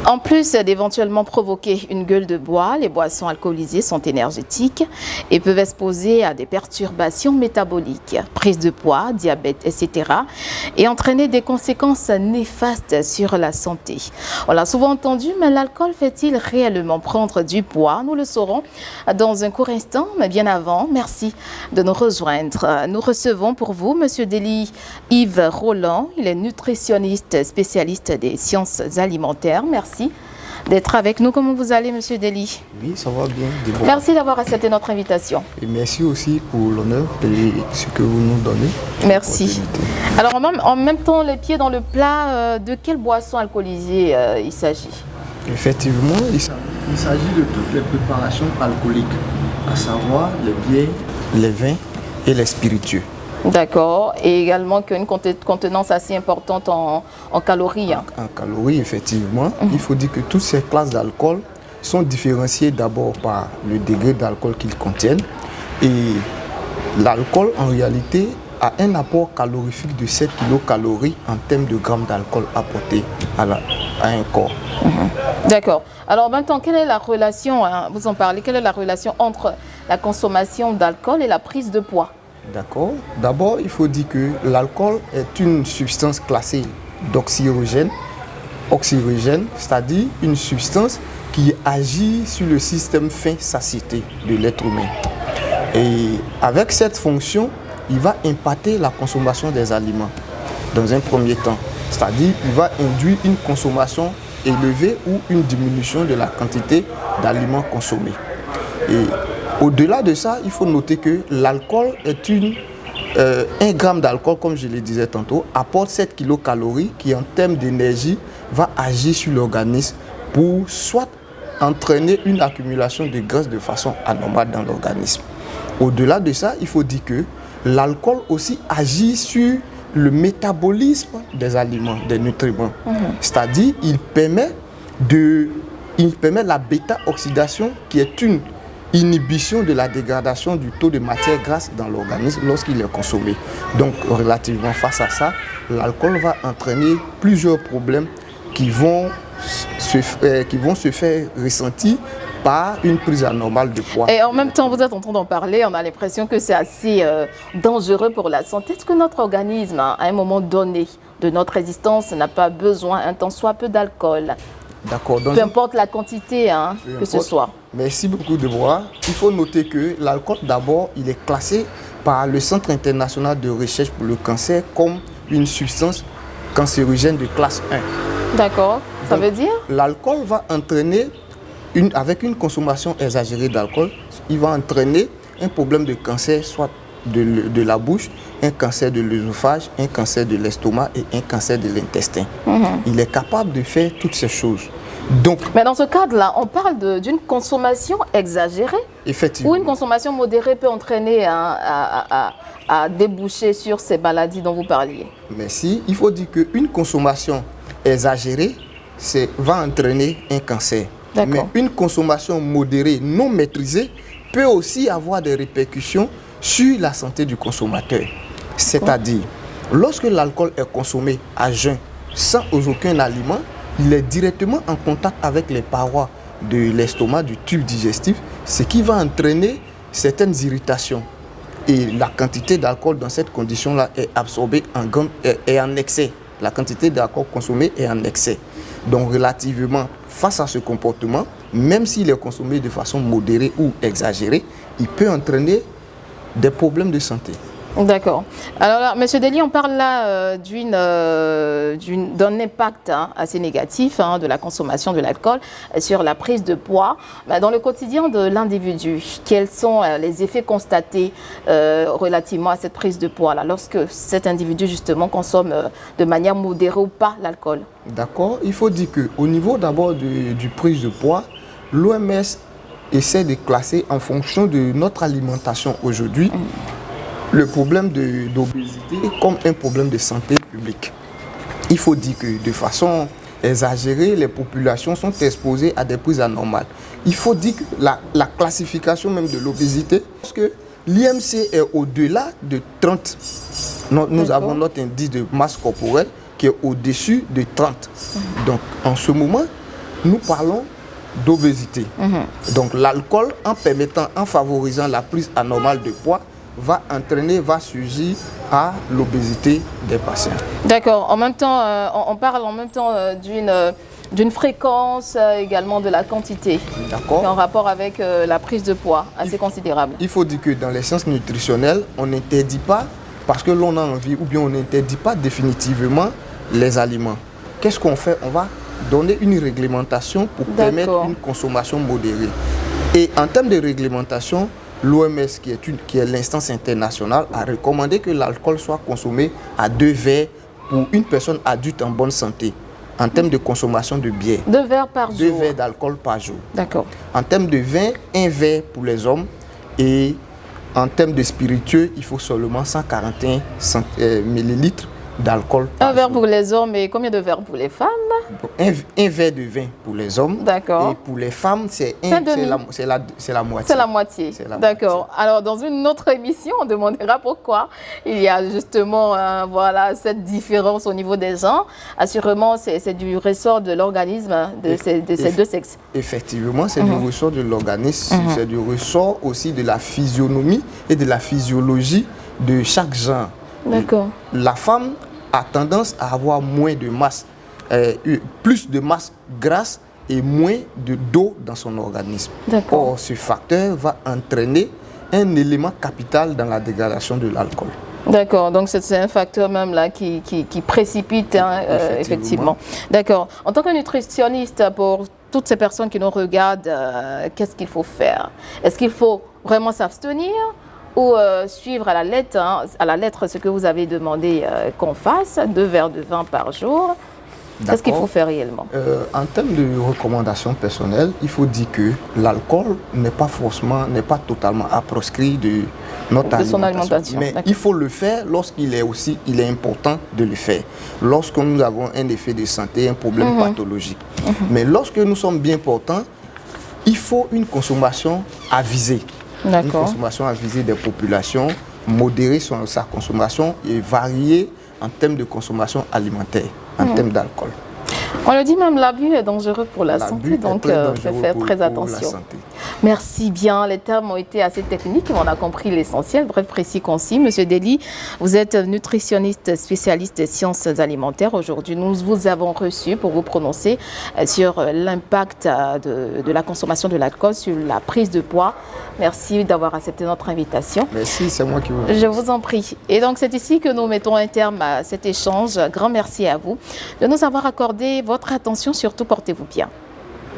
En plus d'éventuellement provoquer une gueule de bois, les boissons alcoolisées sont énergétiques et peuvent exposer à des perturbations métaboliques, prise de poids, diabète, etc. et entraîner des conséquences néfastes sur la santé. On l'a souvent entendu, mais l'alcool fait-il réellement prendre du poids? Nous le saurons dans un court instant, mais bien avant, merci de nous rejoindre. Nous recevons pour vous M. Dely Yves Roland, il est nutritionniste spécialiste des sciences alimentaires. Merci d'être avec nous. Comment vous allez, Monsieur Dely? Oui, ça va bien. Merci d'avoir accepté notre invitation. Et merci aussi pour l'honneur et ce que vous nous donnez. Merci. Alors, en même temps, les pieds dans le plat, de quelle boisson alcoolisée il s'agit? Effectivement, il s'agit de toutes les préparations alcooliques, à savoir les bières, les vins et les spiritueux. D'accord. Et également qu'une contenance assez importante en calories. En calories, effectivement. Il faut dire que toutes ces classes d'alcool sont différenciées d'abord par le degré d'alcool qu'ils contiennent. Et l'alcool, en réalité, a un apport calorifique de 7 kilocalories en termes de grammes d'alcool apportés à un corps. D'accord. Alors maintenant, quelle est la relation, vous en parlez, quelle est la relation entre la consommation d'alcool et la prise de poids? D'accord. D'abord, il faut dire que l'alcool est une substance classée d'oxyrogène, c'est-à-dire une substance qui agit sur le système faim-satiété de l'être humain. Et avec cette fonction, il va impacter la consommation des aliments dans un premier temps. C'est-à-dire qu'il va induire une consommation élevée ou une diminution de la quantité d'aliments consommés. Et au-delà de ça, il faut noter que l'alcool est 1 gramme d'alcool, comme je le disais tantôt, apporte 7 kilocalories qui, en termes d'énergie, va agir sur l'organisme pour soit entraîner une accumulation de graisse de façon anormale dans l'organisme. Au-delà de ça, il faut dire que l'alcool aussi agit sur le métabolisme des aliments, des nutriments. C'est-à-dire, il permet la bêta-oxydation qui est une inhibition de la dégradation du taux de matière grasse dans l'organisme lorsqu'il est consommé. Donc, relativement face à ça, l'alcool va entraîner plusieurs problèmes qui vont se faire ressentir par une prise anormale de poids. Et en même temps, vous êtes en train d'en parler, on a l'impression que c'est assez dangereux pour la santé. Est-ce que notre organisme, à un moment donné de notre existence, n'a pas besoin un tant soit peu d'alcool? D'accord. Peu importe la quantité, que ce soit. Merci beaucoup, Deborah. Il faut noter que l'alcool, d'abord, il est classé par le Centre international de recherche pour le cancer comme une substance cancérigène de classe 1. D'accord. Ça veut dire? L'alcool va entraîner, avec une consommation exagérée d'alcool, il va entraîner un problème de cancer, soit de la bouche, un cancer de l'œsophage, un cancer de l'estomac et un cancer de l'intestin. Il est capable de faire toutes ces choses. Donc, mais dans ce cadre-là, on parle d'une consommation exagérée. Effectivement. Ou une consommation modérée peut entraîner à déboucher sur ces maladies dont vous parliez. Merci. Il faut dire qu'une consommation exagérée va entraîner un cancer. Mais une consommation modérée, non maîtrisée, peut aussi avoir des répercussions sur la santé du consommateur. C'est-à-dire, lorsque l'alcool est consommé à jeun, sans aucun aliment, il est directement en contact avec les parois de l'estomac, du tube digestif, ce qui va entraîner certaines irritations. Et la quantité d'alcool dans cette condition-là est absorbée en excès. La quantité d'alcool consommée est en excès. Donc, relativement face à ce comportement, même s'il est consommé de façon modérée ou exagérée, il peut entraîner des problèmes de santé. D'accord. Alors là, M. Dely, on parle là d'un impact assez négatif de la consommation de l'alcool sur la prise de poids. Dans le quotidien de l'individu, quels sont les effets constatés relativement à cette prise de poids là, lorsque cet individu justement consomme de manière modérée ou pas l'alcool? D'accord. Il faut dire qu'au niveau d'abord du prise de poids, l'OMS essaie de classer en fonction de notre alimentation aujourd'hui le problème d'obésité comme un problème de santé publique. Il faut dire que de façon exagérée, les populations sont exposées à des prises anormales. Il faut dire que la classification même de l'obésité, parce que l'IMC est au-delà de 30. Nous avons notre indice de masse corporelle qui est au-dessus de 30. Donc en ce moment, nous parlons d'obésité. Donc l'alcool, en favorisant la prise anormale de poids, va surgir à l'obésité des patients. D'accord. En même temps, on parle en même temps d'une fréquence, également de la quantité. D'accord. En rapport avec la prise de poids, assez considérable. Il faut dire que dans les sciences nutritionnelles, on n'interdit pas, parce que l'on a envie, ou bien on n'interdit pas définitivement les aliments. Qu'est-ce qu'on fait? On va donner une réglementation pour permettre une consommation modérée. Et en termes de réglementation, l'OMS, qui est l'instance internationale, a recommandé que l'alcool soit consommé à 2 verres pour une personne adulte en bonne santé. En termes de consommation de bière. 2 verres par jour. 2 verres d'alcool par jour. D'accord. En termes de vin, 1 verre pour les hommes. Et en termes de spiritueux, il faut seulement 141 millilitres d'alcool par jour. 1 verre pour les hommes et combien de verres pour les femmes? Un verre de vin pour les hommes. D'accord. Et pour les femmes, c'est la moitié. C'est la moitié. D'accord. Alors, dans une autre émission, on demandera pourquoi il y a justement voilà, cette différence au niveau des gens. Assurément, c'est du ressort de l'organisme de ces 2 sexes. Effectivement, c'est du ressort de l'organisme. C'est du ressort aussi de la physionomie et de la physiologie de chaque genre. D'accord. La femme a tendance à avoir moins de masse, plus de masse grasse et moins d'eau dans son organisme. Or, ce facteur va entraîner un élément capital dans la dégradation de l'alcool. D'accord, donc c'est un facteur même là qui précipite, hein, effectivement. D'accord. En tant que nutritionniste, pour toutes ces personnes qui nous regardent, qu'est-ce qu'il faut faire? Est-ce qu'il faut vraiment s'abstenir ou suivre à la lettre ce que vous avez demandé qu'on fasse, 2 verres de vin par jour? Qu'est-ce qu'il faut faire réellement? En termes de recommandations personnelles, il faut dire que l'alcool n'est pas totalement à proscrire de notre alimentation. Mais il faut le faire lorsqu'il est important de le faire. Lorsque nous avons un effet de santé, un problème pathologique. Mais lorsque nous sommes bien portants, il faut une consommation avisée. Une consommation avisée des populations, modérer sa consommation et varier en termes de consommation alimentaire, en termes d'alcool. On le dit même, l'abus est dangereux pour la santé, donc il faut faire très attention. Merci bien, les termes ont été assez techniques, mais on a compris l'essentiel, bref, précis, concis. Monsieur Deli, vous êtes nutritionniste spécialiste des sciences alimentaires. Aujourd'hui, nous vous avons reçu pour vous prononcer sur l'impact de la consommation de l'alcool sur la prise de poids. Merci d'avoir accepté notre invitation. Merci, c'est moi qui vous remercie. Je vous en prie. Et donc, c'est ici que nous mettons un terme à cet échange. Grand merci à vous de nous avoir accordé votre attention. Surtout, portez-vous bien.